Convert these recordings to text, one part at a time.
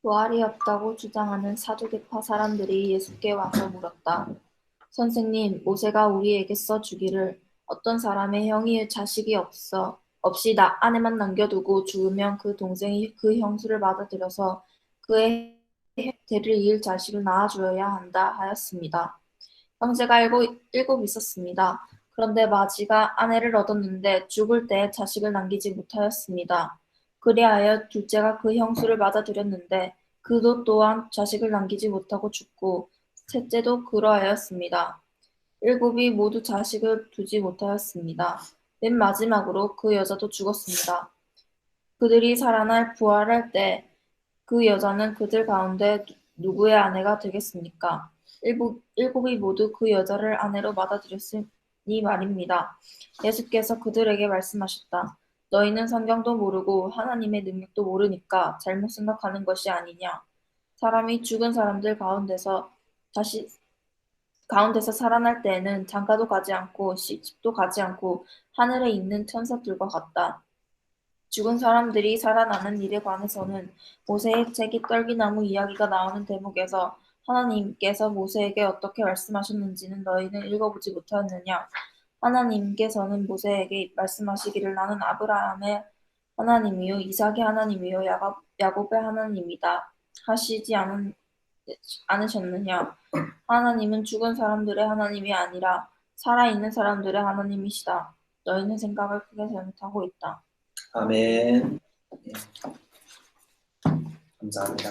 부활이 없다고 주장하는 사두개파 사람들이 예수께 와서 물었다. 선생님, 모세가 우리에게 써주기를 어떤 사람의 형이 자식이 없이 아내만 남겨두고 죽으면 그 동생이 그 형수를 받아들여서 그의 대를 이을 자식을 낳아주어야 한다 하였습니다. 형제가 일곱 있었습니다. 그런데 마지가 아내를 얻었는데 죽을 때 자식을 남기지 못하였습니다. 그리하여 둘째가 그 형수를 맞아들였는데 그도 또한 자식을 남기지 못하고 죽고 셋째도 그러하였습니다. 일곱이 모두 자식을 두지 못하였습니다. 맨 마지막으로 그 여자도 죽었습니다. 그들이 살아날 부활할 때 그 여자는 그들 가운데 누구의 아내가 되겠습니까? 일곱이 모두 그 여자를 아내로 받아들였으니 말입니다. 예수께서 그들에게 말씀하셨다. 너희는 성경도 모르고 하나님의 능력도 모르니까 잘못 생각하는 것이 아니냐. 사람이 죽은 사람들 다시 가운데서 살아날 때에는 장가도 가지 않고 시집도 가지 않고 하늘에 있는 천사들과 같다. 죽은 사람들이 살아나는 일에 관해서는 모세의 책이 떨기나무 이야기가 나오는 대목에서 하나님께서 모세에게 어떻게 말씀하셨는지는 너희는 읽어보지 못하였느냐? 하나님께서는 모세에게 말씀하시기를 나는 아브라함의 하나님이요 이삭의 하나님이요 야곱의 하나님이다 하시지 않으셨느냐? 하나님은 죽은 사람들의 하나님이 아니라 살아있는 사람들의 하나님이시다. 너희는 생각을 크게 잘못하고 있다. 아멘. 네, 감사합니다.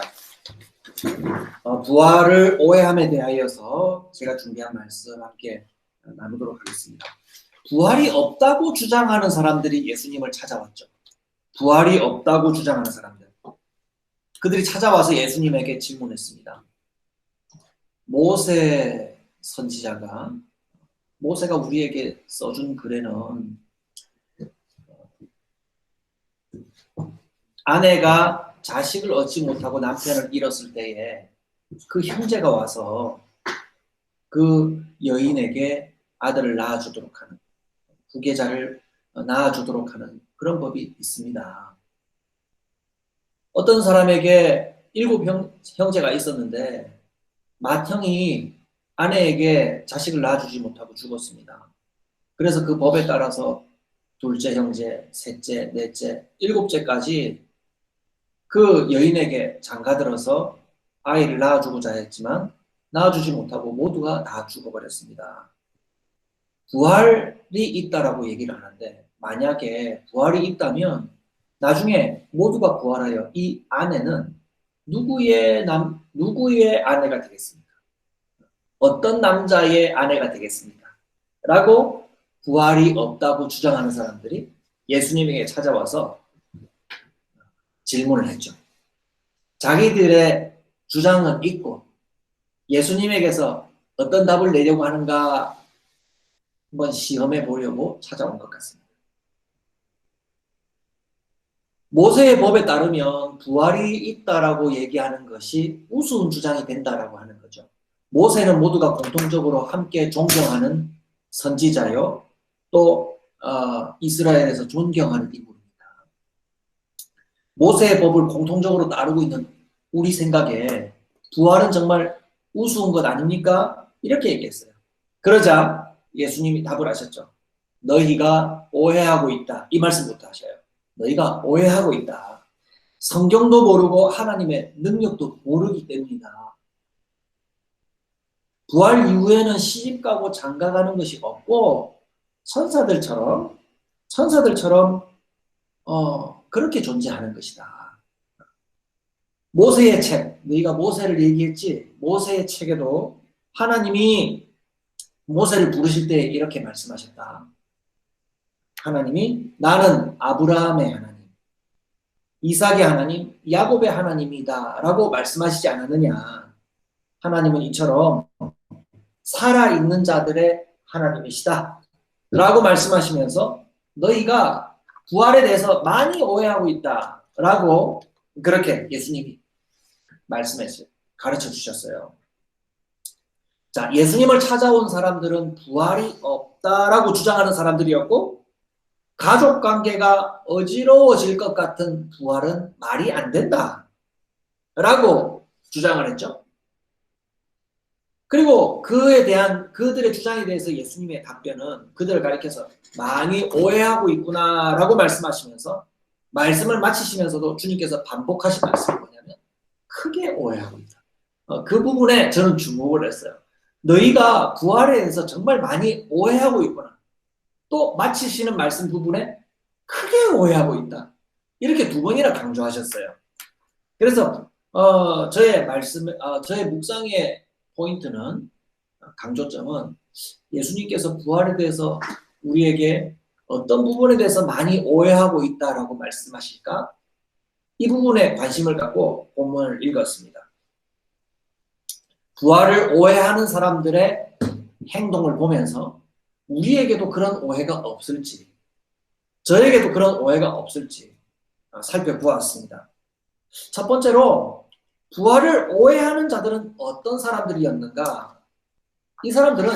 부활을 오해함에 대하여서 제가 준비한 말씀 함께 나누도록 하겠습니다. 부활이 없다고 주장하는 사람들이 예수님을 찾아왔죠. 부활이 없다고 주장하는 사람들. 그들이 찾아와서 예수님에게 질문했습니다. 모세가 우리에게 써준 글에는 아내가 자식을 얻지 못하고 남편을 잃었을 때에 그 형제가 와서 그 여인에게 아들을 낳아주도록 하는, 후계자를 낳아주도록 하는 그런 법이 있습니다. 어떤 사람에게 7 형제가 있었는데 맏형이 아내에게 자식을 낳아주지 못하고 죽었습니다. 그래서 그 법에 따라서 둘째 형제, 셋째, 넷째, 7째까지 그 여인에게 장가들어서 아이를 낳아주고자 했지만 낳아주지 못하고 모두가 다 죽어버렸습니다. 부활이 있다라고 얘기를 하는데 만약에 부활이 있다면 나중에 모두가 부활하여 이 아내는 누구의 아내가 되겠습니까? 어떤 남자의 아내가 되겠습니까? 라고 부활이 없다고 주장하는 사람들이 예수님에게 찾아와서 질문을 했죠. 자기들의 주장은 있고 예수님에게서 어떤 답을 내려고 하는가 한번 시험해 보려고 찾아온 것 같습니다. 모세의 법에 따르면 부활이 있다라고 얘기하는 것이 우스운 주장이 된다라고 하는 거죠. 모세는 모두가 공통적으로 함께 존경하는 선지자요, 또 이스라엘에서 존경하는 인물입니다. 모세의 법을 공통적으로 따르고 있는 우리 생각에 부활은 정말 우스운 것 아닙니까? 이렇게 얘기했어요. 그러자 예수님이 답을 하셨죠. 너희가 오해하고 있다. 이 말씀부터 하셔요. 너희가 오해하고 있다. 성경도 모르고 하나님의 능력도 모르기 때문이다. 부활 이후에는 시집가고 장가가는 것이 없고 천사들처럼 그렇게 존재하는 것이다. 모세의 책, 너희가 모세를 얘기했지? 모세의 책에도 하나님이 모세를 부르실 때 이렇게 말씀하셨다. 하나님이 나는 아브라함의 하나님, 이삭의 하나님, 야곱의 하나님이다 라고 말씀하시지 않았느냐. 하나님은 이처럼 살아있는 자들의 하나님이시다 라고 말씀하시면서 너희가 부활에 대해서 많이 오해하고 있다 라고 그렇게 예수님이 말씀했어요. 가르쳐 주셨어요. 자, 예수님을 찾아온 사람들은 부활이 없다라고 주장하는 사람들이었고 가족 관계가 어지러워질 것 같은 부활은 말이 안 된다. 라고 주장을 했죠. 그리고 그에 대한 그들의 주장에 대해서 예수님의 답변은 그들을 가리켜서 많이 오해하고 있구나라고 말씀하시면서 말씀을 마치시면서도 주님께서 반복하신 말씀이 뭐냐면 크게 오해하고 있다. 그 부분에 저는 주목을 했어요. 너희가 부활에 대해서 정말 많이 오해하고 있구나. 또 마치시는 말씀 부분에 크게 오해하고 있다. 이렇게 두 번이나 강조하셨어요. 그래서 저의 묵상의 포인트는 강조점은 예수님께서 부활에 대해서 우리에게 어떤 부분에 대해서 많이 오해하고 있다라고 말씀하실까? 이 부분에 관심을 갖고 본문을 읽었습니다. 부활을 오해하는 사람들의 행동을 보면서 우리에게도 그런 오해가 없을지, 저에게도 그런 오해가 없을지 살펴보았습니다. 첫 번째로 부활을 오해하는 자들은 어떤 사람들이었는가? 이 사람들은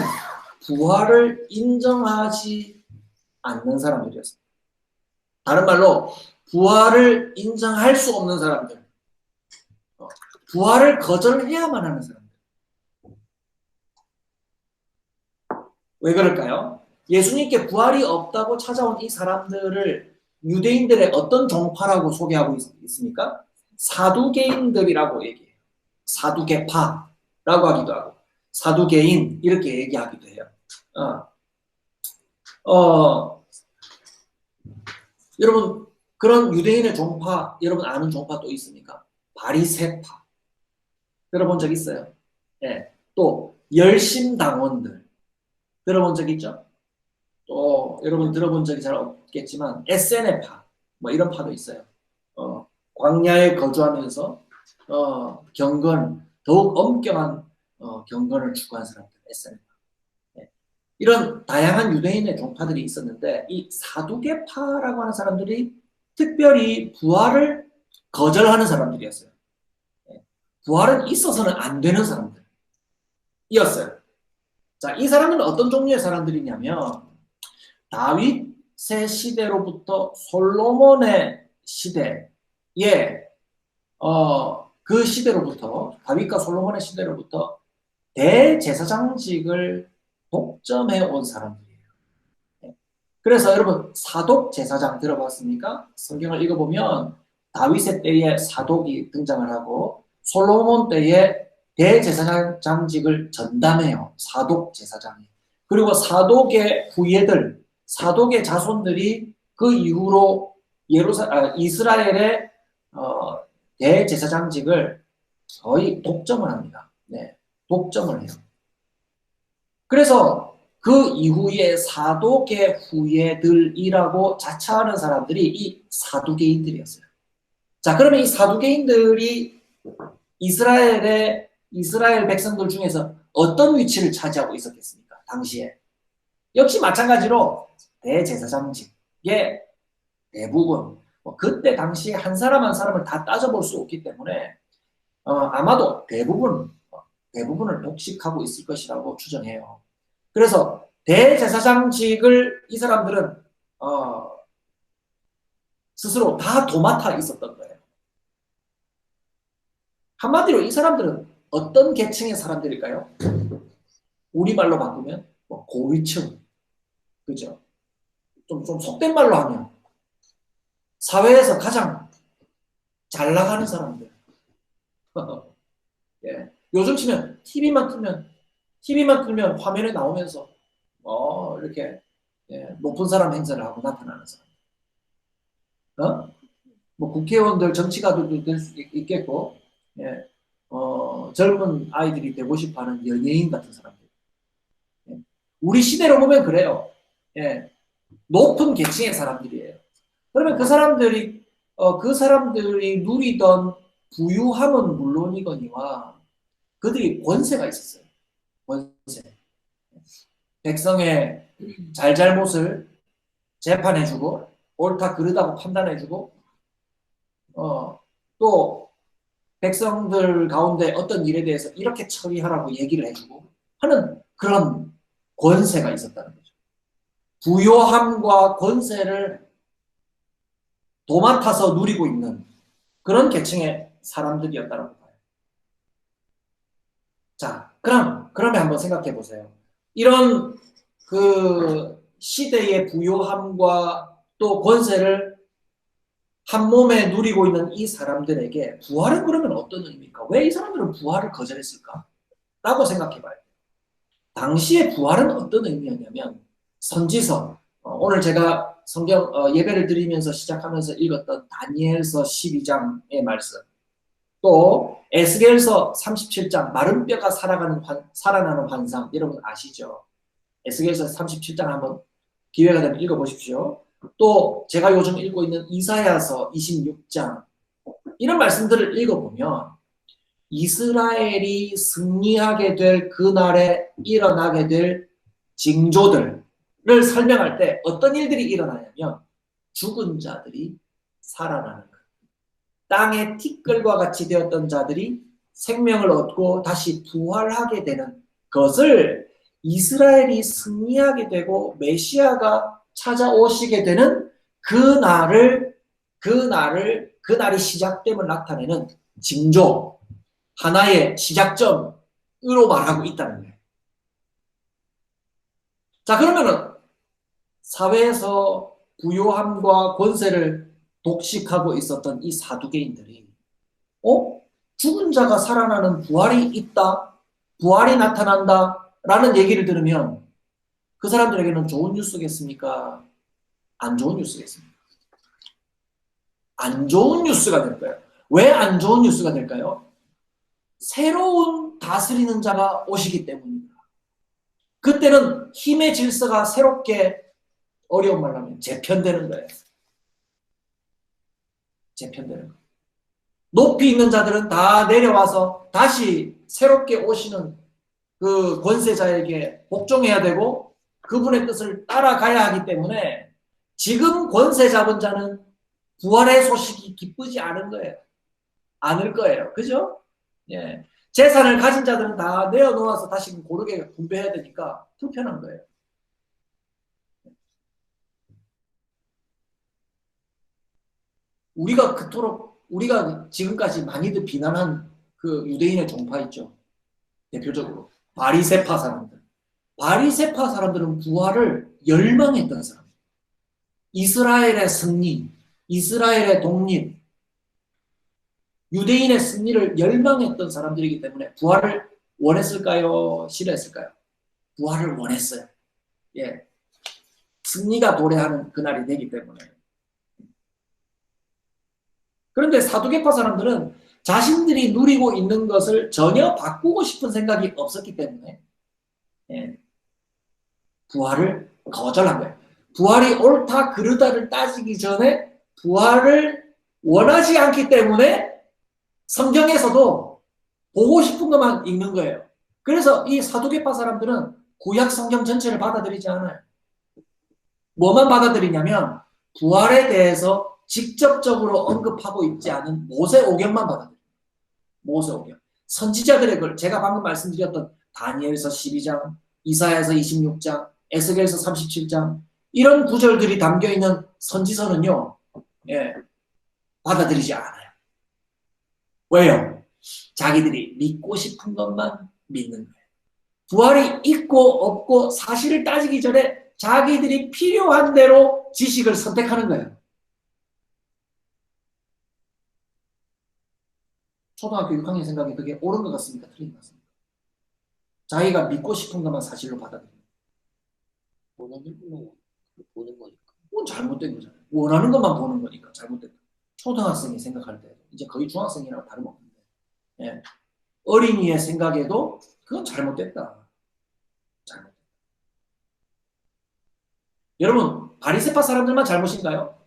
부활을 인정하지 않는 사람들이었습니다. 다른 말로 부활을 인정할 수 없는 사람들, 부활을 거절해야만 하는 사람들. 왜 그럴까요? 예수님께 부활이 없다고 찾아온 이 사람들을 유대인들의 어떤 종파라고 소개하고 있습니까? 사두개인들이라고 얘기해요. 사두개파라고 하기도 하고 사두개인 이렇게 얘기하기도 해요. 여러분 그런 유대인의 종파 여러분 아는 종파 또 있습니까? 바리새파 들어본 적 있어요? 네. 또 열심당원들 들어본 적 있죠? 또 여러분 들어본 적이 잘 없겠지만 SNF파 뭐 이런 파도 있어요. 광야에 거주하면서 경건 더욱 엄격한 경건을 추구한 사람들 SNF파. 네. 이런 다양한 유대인의 종파들이 있었는데 이 사두개파라고 하는 사람들이 특별히 부활을 거절하는 사람들이었어요. 네. 부활은 있어서는 안 되는 사람들이었어요. 자, 이 사람들은 어떤 종류의 사람들이냐면 다윗의 시대로부터 솔로몬의 시대에 그 시대로부터 다윗과 솔로몬의 시대로부터 대제사장직을 독점해 온 사람들이에요. 그래서 여러분 사독 제사장 들어봤습니까? 성경을 읽어보면 다윗의 때에 사독이 등장을 하고 솔로몬 때에 대제사장직을 전담해요. 사독 제사장이. 그리고 사독의 후예들, 사독의 자손들이 그 이후로 이스라엘의 대제사장직을 거의 독점을 합니다. 네, 독점을 해요. 그래서 그 이후에 사독의 후예들이라고 자처하는 사람들이 이 사두개인들이었어요. 자, 그러면 이 사두개인들이 이스라엘 백성들 중에서 어떤 위치를 차지하고 있었겠습니까? 당시에. 역시 마찬가지로 대제사장직의 대부분, 그때 당시에 한 사람 한 사람을 다 따져볼 수 없기 때문에 아마도 대부분을 독식하고 있을 것이라고 추정해요. 그래서 대제사장직을 이 사람들은 스스로 다 도맡아 있었던 거예요. 한마디로 이 사람들은 어떤 계층의 사람들일까요? 우리말로 바꾸면 고위층, 그죠? 좀 속된 말로 하면 사회에서 가장 잘 나가는 사람들. 예. 요즘 치면 TV만 틀면 화면에 나오면서 이렇게 높은 사람 행세를 하고 나타나는 사람. 뭐 국회의원들, 정치가들도 될 수 있겠고, 예. 젊은 아이들이 되고 싶어하는 연예인 같은 사람들. 예. 우리 시대로 보면 그래요. 예. 높은 계층의 사람들이에요. 그러면 그 사람들이 누리던 부유함은 물론이거니와 그들이 권세가 있었어요. 권세. 백성의 잘잘못을 재판해주고 옳다 그르다고 판단해주고 또 백성들 가운데 어떤 일에 대해서 이렇게 처리하라고 얘기를 해주고 하는 그런 권세가 있었다는 거죠. 부요함과 권세를 도맡아서 누리고 있는 그런 계층의 사람들이었다라고 봐요. 자, 그러면 한번 생각해 보세요. 이런 그 시대의 부요함과 또 권세를 한 몸에 누리고 있는 이 사람들에게 부활은 그러면 어떤 의미입니까? 왜 이 사람들은 부활을 거절했을까? 라고 생각해 봐요. 당시의 부활은 어떤 의미였냐면 선지서, 오늘 제가 성경 예배를 드리면서 시작하면서 읽었던 다니엘서 12장의 말씀, 또 에스겔서 37장 마른 뼈가 살아나는 환상, 여러분 아시죠? 에스겔서 37장 한번 기회가 되면 읽어보십시오. 또 제가 요즘 읽고 있는 이사야서 26장, 이런 말씀들을 읽어보면 이스라엘이 승리하게 될 그날에 일어나게 될 징조들을 설명할 때 어떤 일들이 일어나냐면 죽은 자들이 살아나는 것, 땅의 티끌과 같이 되었던 자들이 생명을 얻고 다시 부활하게 되는 것을 이스라엘이 승리하게 되고 메시아가 찾아오시게 되는 그날이 시작됨을 나타내는 징조, 하나의 시작점으로 말하고 있다는 거예요. 자, 그러면은 사회에서 부요함과 권세를 독식하고 있었던 이 사두개인들이 죽은 자가 살아나는 부활이 있다, 부활이 나타난다 라는 얘기를 들으면 그 사람들에게는 좋은 뉴스겠습니까? 안 좋은 뉴스겠습니까? 안 좋은 뉴스가 될 거예요. 왜 안 좋은 뉴스가 될까요? 새로운 다스리는 자가 오시기 때문입니다. 그때는 힘의 질서가 새롭게, 어려운 말로 하면 재편되는 거예요. 재편되는 거예요. 높이 있는 자들은 다 내려와서 다시 새롭게 오시는 그 권세자에게 복종해야 되고 그분의 뜻을 따라가야 하기 때문에 지금 권세 잡은 자는 부활의 소식이 기쁘지 않은 거예요. 않을 거예요. 그죠? 예. 재산을 가진 자들은 다 내어놓아서 다시 고르게 분배해야 되니까 불편한 거예요. 우리가 지금까지 많이들 비난한 그 유대인의 종파 있죠. 대표적으로 바리새파 사람들. 바리새파 사람들은 부활을 열망했던 사람. 이스라엘의 승리, 이스라엘의 독립, 유대인의 승리를 열망했던 사람들이기 때문에 부활을 원했을까요? 싫어했을까요? 부활을 원했어요. 예. 승리가 도래하는 그날이 되기 때문에. 그런데 사두개파 사람들은 자신들이 누리고 있는 것을 전혀 바꾸고 싶은 생각이 없었기 때문에 예. 부활을 거절한 거예요. 부활이 옳다 그르다를 따지기 전에 부활을 원하지 않기 때문에 성경에서도 보고 싶은 것만 읽는 거예요. 그래서 이 사두개파 사람들은 구약 성경 전체를 받아들이지 않아요. 뭐만 받아들이냐면 부활에 대해서 직접적으로 언급하고 있지 않은 모세오경만 받아들여요. 모세오경. 선지자들의 글, 제가 방금 말씀드렸던 다니엘서 12장, 이사야서 26장, 에스겔서 37장, 이런 구절들이 담겨있는 선지서는요, 예, 받아들이지 않아요. 왜요? 자기들이 믿고 싶은 것만 믿는 거예요. 부활이 있고 없고 사실을 따지기 전에 자기들이 필요한 대로 지식을 선택하는 거예요. 초등학교 6학년 생각에 그게 옳은 것 같습니까? 틀린 것 같습니까? 자기가 믿고 싶은 것만 사실로 받아들여요. 원하는 것만 보는 거니까. 그건 잘못된 거잖아요. 원하는 것만 보는 거니까 잘못된 거예요. 초등학생이 생각할 때 이제 거의 중학생이랑 다름없는데 예. 어린이의 생각에도 그건 잘못됐다. 잘못됐다. 여러분 바리새파 사람들만 잘못인가요?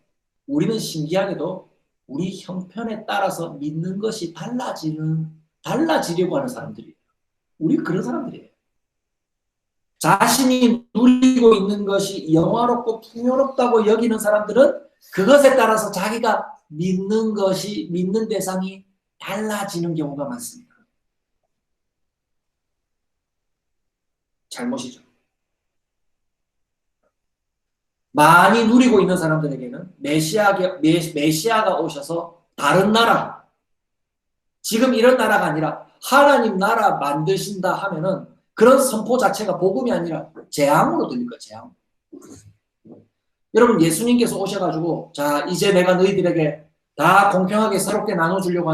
우리는 신기하게도 우리 형편에 따라서 믿는 것이 달라지려고 하는 사람들이에요. 우리 그런 사람들이에요. 자신이 누리고 있는 것이 영화롭고 풍요롭다고 여기는 사람들은 그것에 따라서 자기가 믿는 대상이 달라지는 경우가 많습니다. 잘못이죠. 많이 누리고 있는 사람들에게는 메시아가 오셔서 다른 나라, 지금 이런 나라가 아니라 하나님 나라 만드신다 하면은 그런 선포 자체가 복음이 아니라 재앙으로 들릴 거예요. 재앙. 여러분 예수님께서 오셔가지고 자 이제 내가 너희들에게 다 공평하게 새롭게 나눠주려고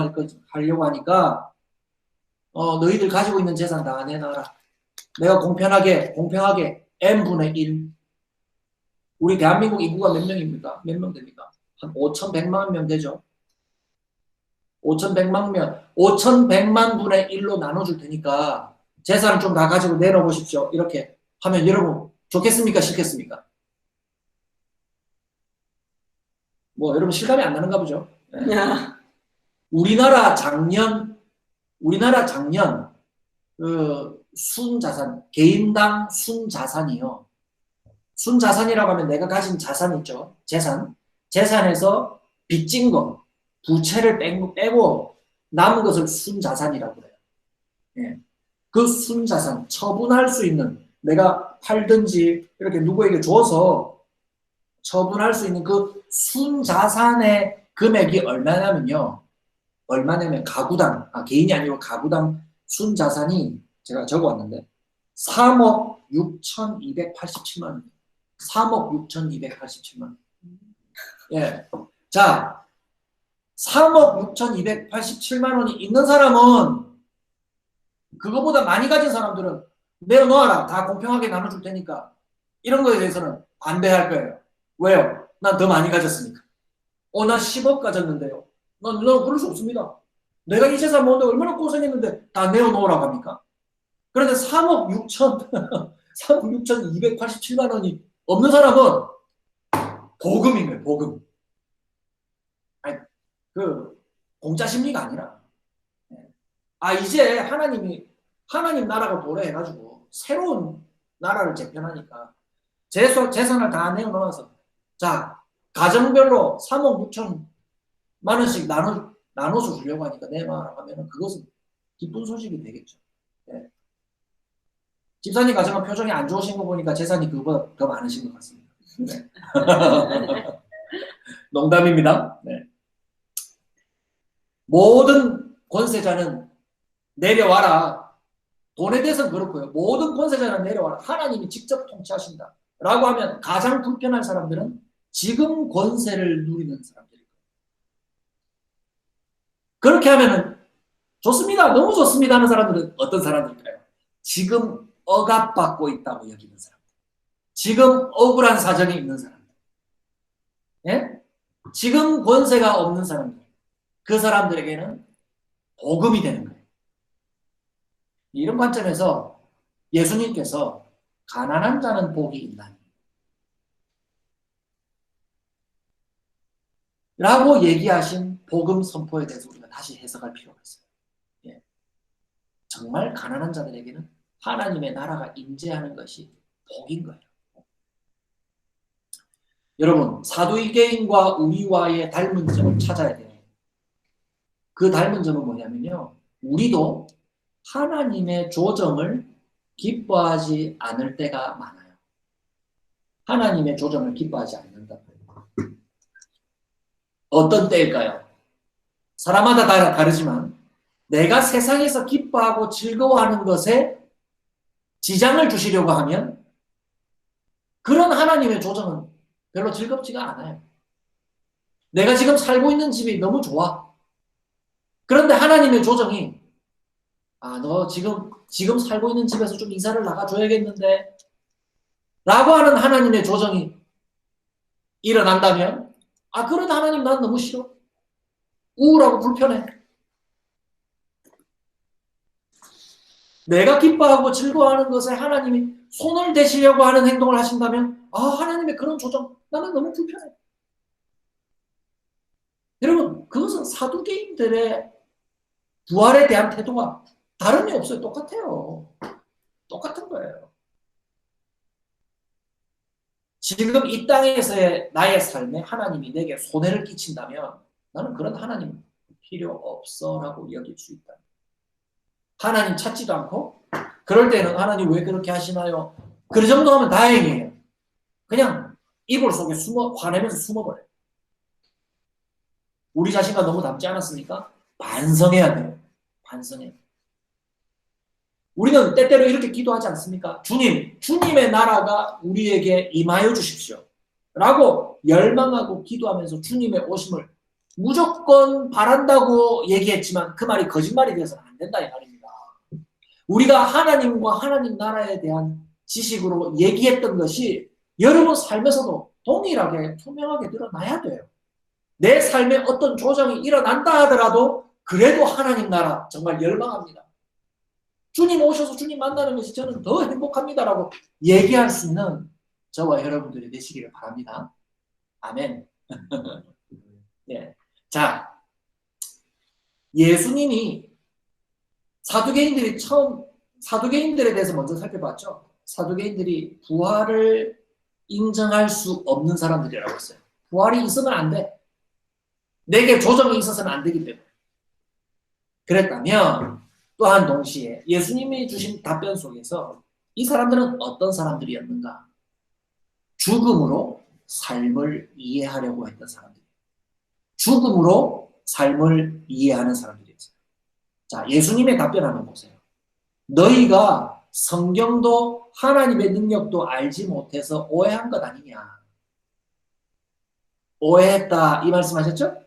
하려고 하니까 너희들 가지고 있는 재산 다 내놔라. 내가 공평하게 n분의 1. 우리 대한민국 인구가 몇 명입니까? 몇 명 됩니까? 한 5,100만 명 되죠. 5,100만 명, 5,100만 분의 1로 나눠줄 테니까 재산을 좀 다 가지고 내려보십시오. 이렇게 하면 여러분 좋겠습니까? 싫겠습니까? 뭐 여러분 실감이 안 나는가 보죠. 네. 우리나라 작년 그 순자산 개인당 순자산이요. 순자산이라고 하면 내가 가진 자산 있죠. 재산에서 빚진 거 부채를 빼고 남은 것을 순자산이라고 해요. 예. 그 순자산 처분할 수 있는 내가 팔든지 이렇게 누구에게 줘서 처분할 수 있는 그 순자산의 금액이 얼마냐면 가구당 개인이 아니고 가구당 순자산이 제가 적어왔는데 3억 6,287만 원. 3억 6,287만 원. 예. 자, 3억 6,287만 원이 있는 사람은 그거보다 많이 가진 사람들은 내어놓아라. 다 공평하게 나눠줄 테니까. 이런 거에 대해서는 반대할 거예요. 왜요? 난 더 많이 가졌으니까. 난 10억 가졌는데요. 난 그럴 수 없습니다. 내가 이 재산 모으는데 얼마나 고생했는데 다 내어놓으라고 합니까? 그런데 3억 6,287만 원이 없는 사람은 복음인 거예요. 복음. 아니, 공짜 심리가 아니라 이제 하나님 나라가 도래해가지고 새로운 나라를 재편하니까 재산을 다 내어놓아서 자 가정별로 3억 6천만 원씩 나눠서 주려고 하니까 내놔라 하면은 그것은 기쁜 소식이 되겠죠. 네. 집사님 가정은 표정이 안 좋으신 거 보니까 재산이 그거보다 더 많으신 것 같습니다. 네. 농담입니다. 네. 모든 권세자는 내려와라. 돈에 대해서는 그렇고요. 모든 권세자는 내려와라. 하나님이 직접 통치하신다. 라고 하면 가장 불편한 사람들은 지금 권세를 누리는 사람들이에요. 그렇게 하면은 좋습니다. 너무 좋습니다 하는 사람들은 어떤 사람들일까요? 지금 억압받고 있다고 여기는 사람들. 지금 억울한 사정이 있는 사람들. 예? 지금 권세가 없는 사람들. 그 사람들에게는 복음이 되는 거예요. 이런 관점에서 예수님께서 가난한 자는 복이 있나니 라고 얘기하신 복음 선포에 대해서 우리가 다시 해석할 필요가 있어요. 예. 정말 가난한 자들에게는 하나님의 나라가 임재하는 것이 복인 거예요. 여러분, 사두개인과 우리와의 닮은 점을 찾아야 돼요. 그 닮은 점은 뭐냐면요. 우리도 하나님의 조정을 기뻐하지 않을 때가 많아요. 하나님의 조정을 기뻐하지 않는다. 어떤 때일까요? 사람마다 다르지만 내가 세상에서 기뻐하고 즐거워하는 것에 지장을 주시려고 하면 그런 하나님의 조정은 별로 즐겁지가 않아요. 내가 지금 살고 있는 집이 너무 좋아. 그런데 하나님의 조정이 너 지금 살고 있는 집에서 좀 이사를 나가줘야겠는데 라고 하는 하나님의 조정이 일어난다면 그런 하나님 난 너무 싫어. 우울하고 불편해. 내가 기뻐하고 즐거워하는 것에 하나님이 손을 대시려고 하는 행동을 하신다면 하나님의 그런 조정 나는 너무 불편해. 여러분 그것은 사두개인들의 부활에 대한 태도가 다름이 없어요. 똑같아요. 똑같은 거예요. 지금 이 땅에서의 나의 삶에 하나님이 내게 손해를 끼친다면 나는 그런 하나님 필요 없어 라고 여길 수 있다. 하나님 찾지도 않고 그럴 때는 하나님 왜 그렇게 하시나요? 그 정도 하면 다행이에요. 그냥 이불 속에 화내면서 숨어버려요. 우리 자신과 너무 닮지 않았습니까? 반성해야 돼요. 반성해야 돼요. 우리는 때때로 이렇게 기도하지 않습니까? 주님, 주님의 나라가 우리에게 임하여 주십시오. 라고 열망하고 기도하면서 주님의 오심을 무조건 바란다고 얘기했지만 그 말이 거짓말이 되어서는 안 된다 이 말입니다. 우리가 하나님과 하나님 나라에 대한 지식으로 얘기했던 것이 여러분 삶에서도 동일하게 투명하게 드러나야 돼요. 내 삶에 어떤 조정이 일어난다 하더라도 그래도 하나님 나라 정말 열망합니다. 주님 오셔서 주님 만나는 것이 저는 더 행복합니다라고 얘기할 수 있는 저와 여러분들이 되시기를 바랍니다. 아멘. 네. 자, 예수님이 사두개인들에 대해서 먼저 살펴봤죠. 사두개인들이 부활을 인정할 수 없는 사람들이라고 했어요. 부활이 있으면 안 돼. 내게 조정이 있어서는 안 되기 때문에. 그랬다면 또한 동시에 예수님이 주신 답변 속에서 이 사람들은 어떤 사람들이었는가? 죽음으로 삶을 이해하려고 했던 사람들. 죽음으로 삶을 이해하는 사람들이었어요. 자, 예수님의 답변 한번 보세요. 너희가 성경도 하나님의 능력도 알지 못해서 오해한 것 아니냐. 오해했다 이 말씀하셨죠?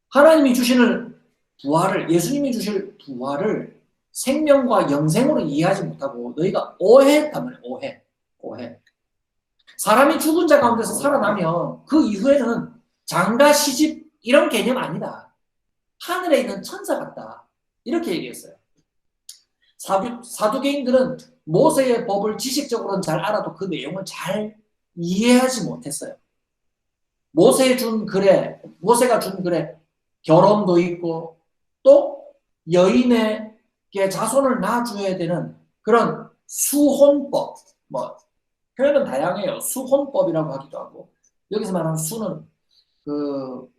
하나님이 주시는 부활을, 예수님이 주실 부활을 생명과 영생으로 이해하지 못하고 너희가 오해했다면 오해. 사람이 죽은 자 가운데서 살아나면 그 이후에는 장가 시집 이런 개념 아니다. 하늘에 있는 천사 같다. 이렇게 얘기했어요. 사두개인들은 모세의 법을 지식적으로는 잘 알아도 그 내용을 잘 이해하지 못했어요. 모세가 준 글에 결혼도 있고 또 여인에게 자손을 낳아줘야 되는 그런 수혼법, 표현은 다양해요. 수혼법이라고 하기도 하고 여기서 말하는 수는 그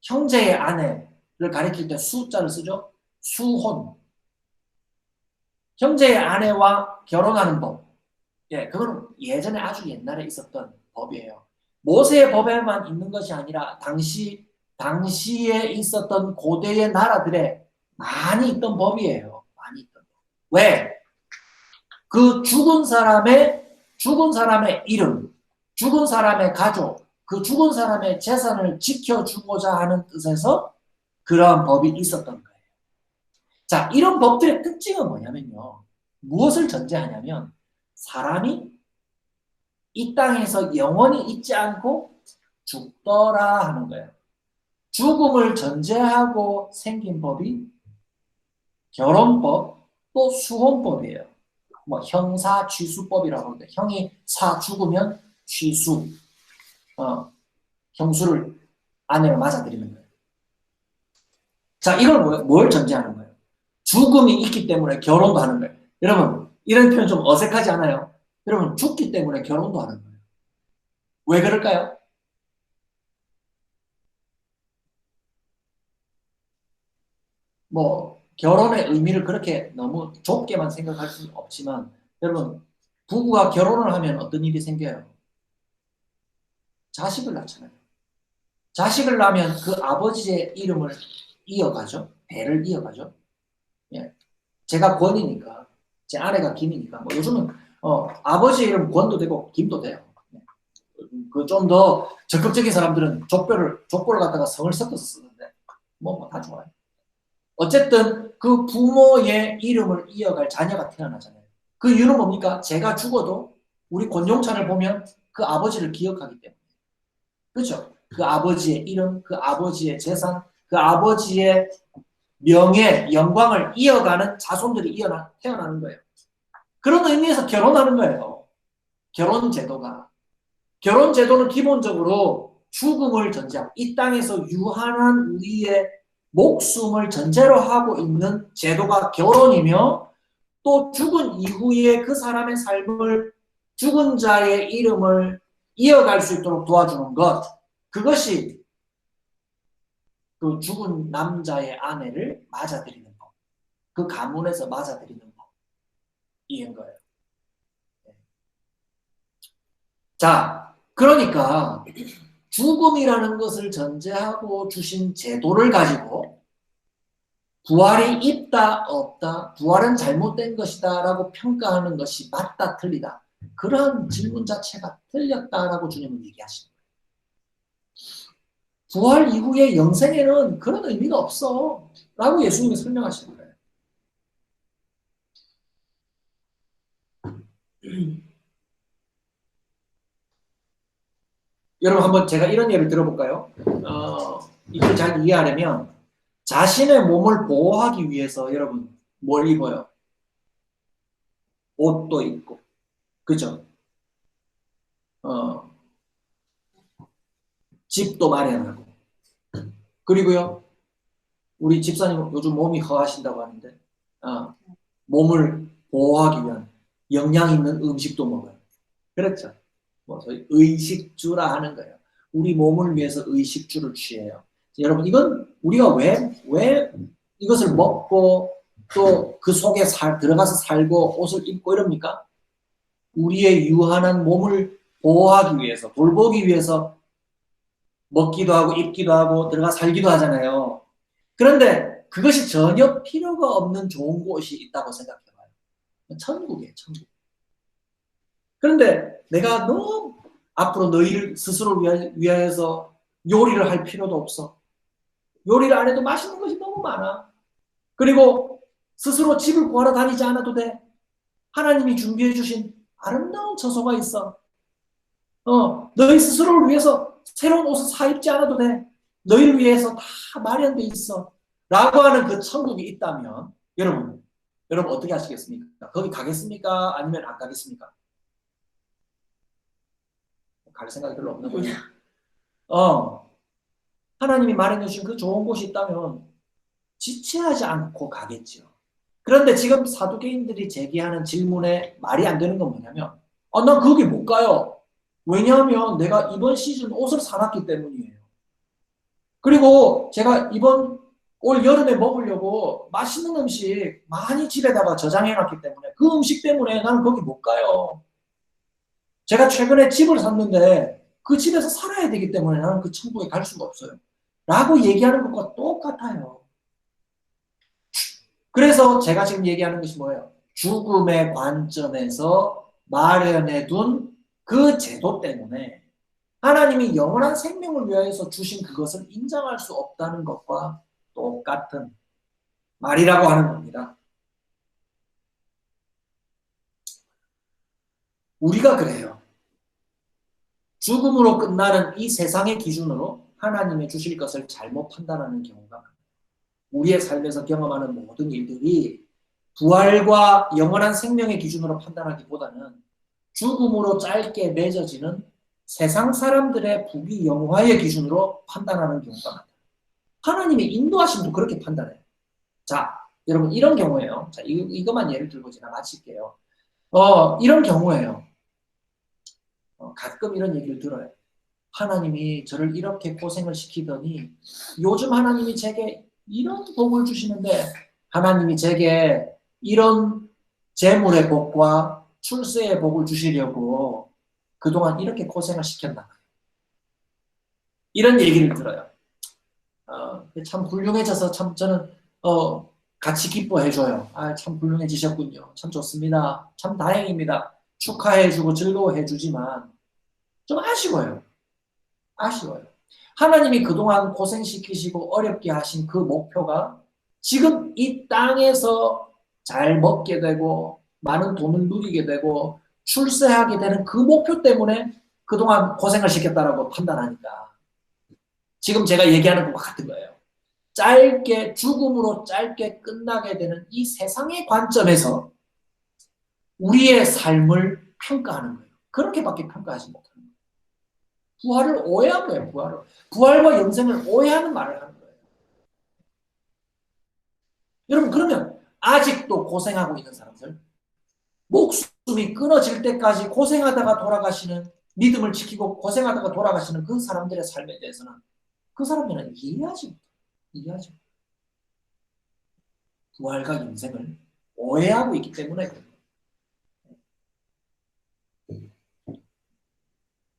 형제의 아내를 가리킬 때 수자를 쓰죠. 수혼. 형제의 아내와 결혼하는 법. 그거는 예전에 아주 옛날에 있었던 법이에요. 모세의 법에만 있는 것이 아니라 당시에 있었던 고대의 나라들에 많이 있던 법이에요. 많이 있던 법. 왜? 그 죽은 사람의 이름, 죽은 사람의 가족, 그 죽은 사람의 재산을 지켜주고자 하는 뜻에서 그러한 법이 있었던 거예요. 자, 이런 법들의 특징은 뭐냐면요. 무엇을 전제하냐면 사람이 이 땅에서 영원히 있지 않고 죽더라 하는 거예요. 죽음을 전제하고 생긴 법이 결혼법 또 수혼법이에요. 형사취수법이라고 하는데 형이 죽으면 취수, 형수를 아내로 맞아들이는 거예요. 자, 이걸 뭘 전제하는 거예요? 죽음이 있기 때문에 결혼도 하는 거예요. 여러분, 이런 표현 좀 어색하지 않아요? 여러분, 죽기 때문에 결혼도 하는 거예요. 왜 그럴까요? 결혼의 의미를 그렇게 너무 좁게만 생각할 수는 없지만 여러분, 부부가 결혼을 하면 어떤 일이 생겨요? 자식을 낳잖아요. 자식을 낳으면 그 아버지의 이름을 이어가죠. 배를 이어가죠. 제가 권이니까 제 아내가 김이니까 요즘은 아버지 이름 권도 되고 김도 돼요. 그 좀 더 적극적인 사람들은 족보를 갖다가 성을 섞어서 쓰는데 다 좋아요. 어쨌든 그 부모의 이름을 이어갈 자녀가 태어나잖아요. 그 이유는 뭡니까? 제가 죽어도 우리 권용찬을 보면 그 아버지를 기억하기 때문에. 그렇죠? 그 아버지의 이름, 그 아버지의 재산, 그 아버지의 명예, 영광을 이어가는 자손들이 태어나는 거예요. 그런 의미에서 결혼하는 거예요. 결혼제도는 기본적으로 죽음을 전제하고 이 땅에서 유한한 우리의 목숨을 전제로 하고 있는 제도가 결혼이며 또 죽은 이후에 그 사람의 삶을 죽은 자의 이름을 이어갈 수 있도록 도와주는 것, 그것이 그 죽은 남자의 아내를 맞아들이는 법, 그 가문에서 맞아들이는 법인 거예요. 자, 그러니까 죽음이라는 것을 전제하고 주신 제도를 가지고 부활이 있다, 없다, 부활은 잘못된 것이다 라고 평가하는 것이 맞다, 틀리다. 그런 질문 자체가 틀렸다라고 주님은 얘기하십니다. 부활 이후의 영생에는 그런 의미가 없어 라고 예수님이 설명하시는 거예요. 여러분 한번 제가 이런 예를 들어볼까요? 이걸 잘 이해하려면 자신의 몸을 보호하기 위해서 여러분 뭘 입어요? 옷도 입고, 그죠? 집도 마련하고, 그리고요, 우리 집사님 요즘 몸이 허하신다고 하는데, 몸을 보호하기 위한 영양 있는 음식도 먹어요. 그렇죠? 뭐 저희 의식주라 하는 거예요. 우리 몸을 위해서 의식주를 취해요. 여러분 이건 우리가 왜 이것을 먹고 또 그 속에 들어가서 살고 옷을 입고 이럽니까? 우리의 유한한 몸을 보호하기 위해서, 돌보기 위해서 먹기도 하고 입기도 하고 들어가 살기도 하잖아요. 그런데 그것이 전혀 필요가 없는 좋은 곳이 있다고 생각해봐요. 천국이에요, 천국. 그런데 내가 너무 앞으로 너희를 스스로를 위하여서 요리를 할 필요도 없어. 요리를 안 해도 맛있는 것이 너무 많아. 그리고 스스로 집을 구하러 다니지 않아도 돼. 하나님이 준비해 주신 아름다운 처소가 있어. 너희 스스로를 위해서 새로운 옷을 사 입지 않아도 돼. 너희를 위해서 다 마련돼 있어. 라고 하는 그 천국이 있다면 여러분 어떻게 하시겠습니까? 거기 가겠습니까? 아니면 안 가겠습니까? 갈 생각이 별로 없는 거예요. 하나님이 마련해 주신 그 좋은 곳이 있다면 지체하지 않고 가겠죠. 그런데 지금 사두개인들이 제기하는 질문에 말이 안 되는 건 뭐냐면 난 거기 못 가요. 왜냐하면 내가 이번 시즌 옷을 사놨기 때문이에요. 그리고 제가 이번 올 여름에 먹으려고 맛있는 음식 많이 집에다가 저장해놨기 때문에 그 음식 때문에 나는 거기 못 가요. 제가 최근에 집을 샀는데 그 집에서 살아야 되기 때문에 나는 그 천국에 갈 수가 없어요. 라고 얘기하는 것과 똑같아요. 그래서 제가 지금 얘기하는 것이 뭐예요? 죽음의 관점에서 마련해 둔 그 제도 때문에 하나님이 영원한 생명을 위하여서 주신 그것을 인정할 수 없다는 것과 똑같은 말이라고 하는 겁니다. 우리가 그래요. 죽음으로 끝나는 이 세상의 기준으로 하나님의 주실 것을 잘못 판단하는 경우가 많아요. 우리의 삶에서 경험하는 모든 일들이 부활과 영원한 생명의 기준으로 판단하기보다는 죽음으로 짧게 맺어지는 세상 사람들의 부귀영화의 기준으로 판단하는 경우가 많아요. 하나님의 인도하심도 그렇게 판단해요. 자, 여러분 이런 경우에요. 자, 이것만 예를 들고 제가 마칠게요. 이런 경우에요. 가끔 이런 얘기를 들어요. 하나님이 저를 이렇게 고생을 시키더니 요즘 하나님이 제게 이런 복을 주시는데 하나님이 제게 이런 재물의 복과 출세의 복을 주시려고 그동안 이렇게 고생을 시켰나 봐요. 이런 얘기를 들어요. 참 훌륭해져서 참 저는 같이 기뻐해줘요. 참 훌륭해지셨군요. 참 좋습니다. 참 다행입니다. 축하해주고 즐거워해주지만 좀 아쉬워요. 아쉬워요. 하나님이 그동안 고생시키시고 어렵게 하신 그 목표가 지금 이 땅에서 잘 먹게 되고 많은 돈을 누리게 되고 출세하게 되는 그 목표 때문에 그동안 고생을 시켰다라고 판단하니까 지금 제가 얘기하는 것과 같은 거예요. 짧게 죽음으로 짧게 끝나게 되는 이 세상의 관점에서 우리의 삶을 평가하는 거예요. 그렇게밖에 평가하지 못하는 거예요. 부활을 오해한 거예요. 부활과 영생을 오해하는 말을 하는 거예요. 여러분 그러면 아직도 고생하고 있는 사람들 목숨이 끊어질 때까지 고생하다가 돌아가시는 믿음을 지키고 고생하다가 돌아가시는 그 사람들의 삶에 대해서는 그 사람들은 이해하지 못해요. 부활과 영생을 오해하고 있기 때문에 그래요.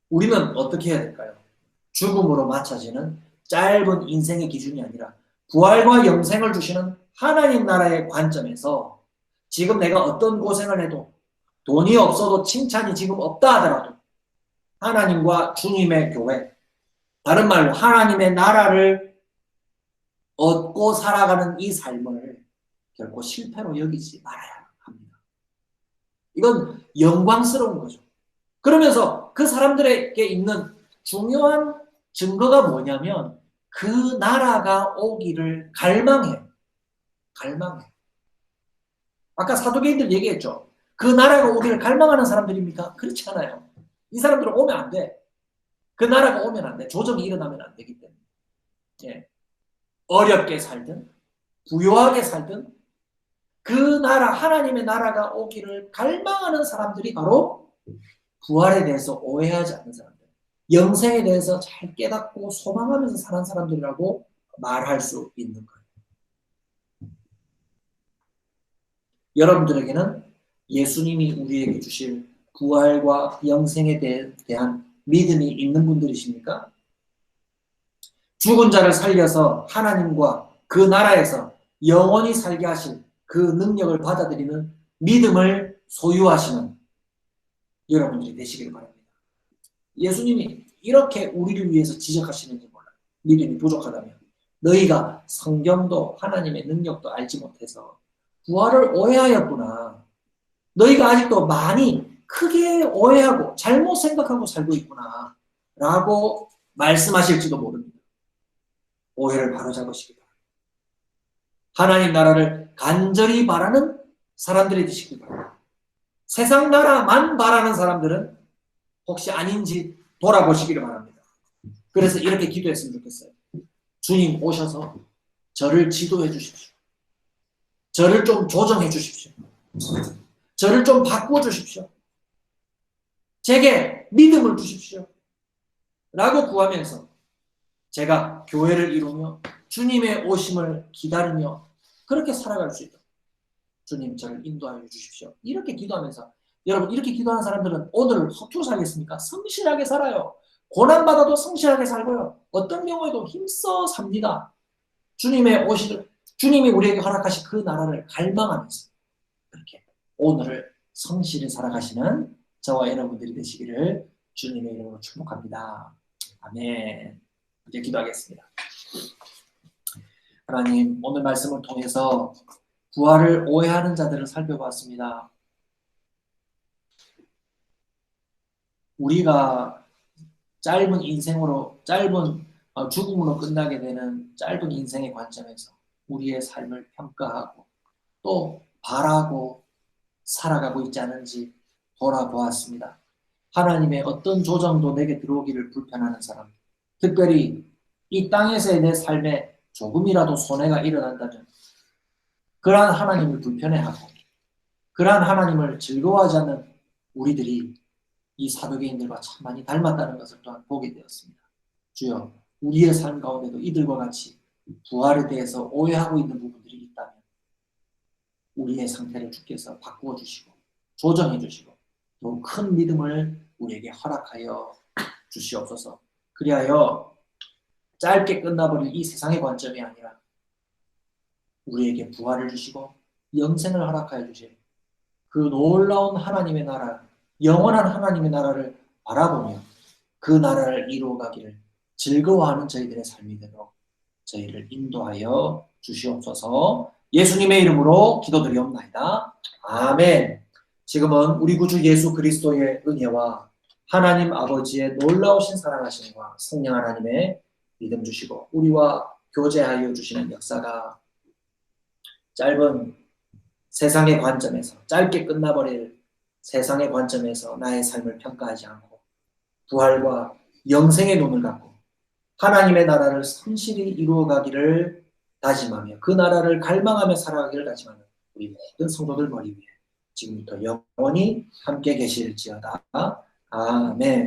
우리는 어떻게 해야 될까요? 죽음으로 맞춰지는 짧은 인생의 기준이 아니라 부활과 영생을 주시는 하나님 나라의 관점에서 지금 내가 어떤 고생을 해도 돈이 없어도 칭찬이 지금 없다 하더라도 하나님과 주님의 교회, 다른 말로 하나님의 나라를 얻고 살아가는 이 삶을 결코 실패로 여기지 말아야 합니다. 이건 영광스러운 거죠. 그러면서 그 사람들에게 있는 중요한 증거가 뭐냐면 그 나라가 오기를 갈망해. 갈망해. 아까 사도계인들 얘기했죠. 그 나라가 오기를 갈망하는 사람들입니까? 그렇지 않아요. 이 사람들은 오면 안 돼. 그 나라가 오면 안 돼. 조정이 일어나면 안 되기 때문에. 예. 어렵게 살든 부유하게 살든 그 나라, 하나님의 나라가 오기를 갈망하는 사람들이 바로 부활에 대해서 오해하지 않는 사람들, 영생에 대해서 잘 깨닫고 소망하면서 사는 사람들이라고 말할 수 있는 거예요. 여러분들에게는 예수님이 우리에게 주실 부활과 영생에 대한 믿음이 있는 분들이십니까? 죽은 자를 살려서 하나님과 그 나라에서 영원히 살게 하실 그 능력을 받아들이는 믿음을 소유하시는 여러분들이 되시길 바랍니다. 예수님이 이렇게 우리를 위해서 지적하시는지 몰라요. 믿음이 부족하다면 너희가 성경도 하나님의 능력도 알지 못해서 부활을 오해하였구나. 너희가 아직도 많이 크게 오해하고 잘못 생각하고 살고 있구나 라고 말씀하실지도 모릅니다. 오해를 바로잡으시기 바랍니다. 하나님 나라를 간절히 바라는 사람들이 되시길 바랍니다. 세상 나라만 바라는 사람들은 혹시 아닌지 돌아보시기를 바랍니다. 그래서 이렇게 기도했으면 좋겠어요. 주님 오셔서 저를 지도해 주십시오. 저를 좀 조정해 주십시오. 저를 좀 바꾸어 주십시오. 제게 믿음을 주십시오. 라고 구하면서 제가 교회를 이루며 주님의 오심을 기다리며 그렇게 살아갈 수 있도록 주님 저를 인도하여 주십시오. 이렇게 기도하면서 여러분 이렇게 기도하는 사람들은 오늘 허투루 살겠습니까? 성실하게 살아요. 고난받아도 성실하게 살고요. 어떤 경우에도 힘써 삽니다. 주님의 오시를 주님이 우리에게 허락하신 그 나라를 갈망하면서 그렇게 오늘을 성실히 살아가시는 저와 여러분들이 되시기를 주님의 이름으로 축복합니다. 아멘. 이제 기도하겠습니다. 하나님, 오늘 말씀을 통해서 부활을 오해하는 자들을 살펴봤습니다. 우리가 짧은 인생으로, 짧은 죽음으로 끝나게 되는 짧은 인생의 관점에서 우리의 삶을 평가하고 또 바라고 살아가고 있지 않은지 돌아보았습니다. 하나님의 어떤 조정도 내게 들어오기를 불편하는 사람, 특별히 이 땅에서의 내 삶에 조금이라도 손해가 일어난다면 그러한 하나님을 불편해하고 그러한 하나님을 즐거워하지 않는 우리들이 이 사도계인들과 참 많이 닮았다는 것을 또한 보게 되었습니다. 주여, 우리의 삶 가운데도 이들과 같이 부활에 대해서 오해하고 있는 부분들이 있다면 우리의 상태를 주께서 바꾸어 주시고 조정해 주시고 더 큰 믿음을 우리에게 허락하여 주시옵소서. 그리하여 짧게 끝나버릴 이 세상의 관점이 아니라 우리에게 부활을 주시고 영생을 허락하여 주실 그 놀라운 하나님의 나라, 영원한 하나님의 나라를 바라보며 그 나라를 이루어가기를 즐거워하는 저희들의 삶이 되도록 저희를 인도하여 주시옵소서. 예수님의 이름으로 기도드리옵나이다. 아멘. 지금은 우리 구주 예수 그리스도의 은혜와 하나님 아버지의 놀라우신 사랑하심과 성령 하나님의 믿음 주시고 우리와 교제하여 주시는 역사가 짧은 세상의 관점에서 짧게 끝나버릴 세상의 관점에서 나의 삶을 평가하지 않고 부활과 영생의 눈을 갖고 하나님의 나라를 성실히 이루어가기를 다짐하며 그 나라를 갈망하며 살아가기를 다짐하는 우리 모든 성도들 머리 위에 지금부터 영원히 함께 계실지어다. 아멘.